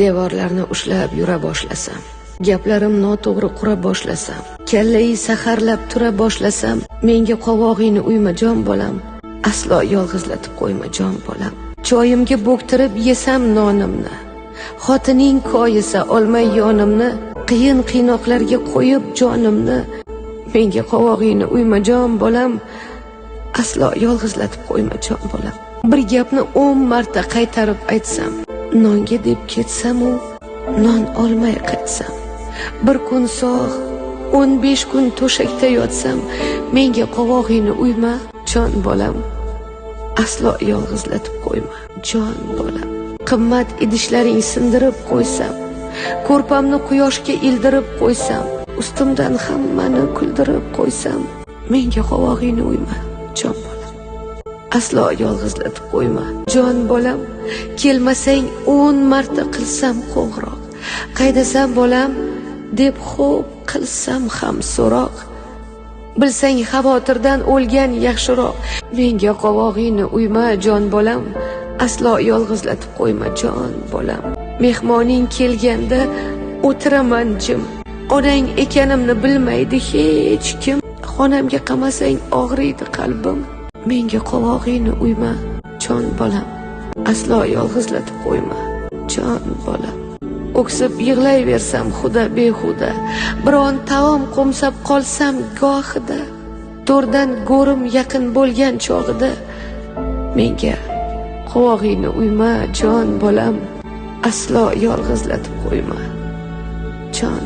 devorlarni ushlab yura boshlasam, gaplarim noto'g'ri qura boshlasam, kallai saharlab tura boshlasam, menga qovog'ingni uyma jon bolam, aslo yolg'izlatib qo'yma jon bolam. Choyimga bo'ktirib yesam nonimni, xotining koyisa olmay yonimni, qiyin qiynoqlarga qo'yib jonimni, menga qovog'ingni uyma jon bolam, aslo yolg'izlatib qo'yma jon bolam. Bir gapni 10 marta qaytarib aytsam, nonga deb ketsam u non olmay qaytsam, bir kun sog' 15 kun to'shakda yotsam, menga qovog'ingni uyma jon bolam, aslo yolg'izlatib qo'yma jon bolam. Qimmat idishlaring sindirib qo'ysam, ko'rpamni quyoshga ildirib qo'ysam, ustimdan hammani kuldirib qo'ysam, menga qovog'ingni uyma jon bolam, aslo yolg'izlatib qo'yma jon bolam. Kelmasang 10 marta qilsam qo'ng'iroq, qaydasam bolam deb xo'p qilsam ham so'roq, bilsang xavotirdan o'lgan yaxshiroq, menga qovog'ingni uyma jon bolam, aslo yolg'izlatib qo'yma jon bolam. Mehmoning kelganda o'tiraman jim, onang ekanimni bilmaydi hech kim, xonamga qamasang og'riydi qalbim, menga qovog'ingni uyma jon bolam, aslo yolg'izlatib qo'yma jon bolam. O'ksib yig'layversam xuda behuda, biron taom qo'msab qolsam gohida, to'rdan go'rim yaqin bo'lgan chog'ida, menga qovog'ingni uyma jon bolam, aslo yolg'izlatib qo'yma jon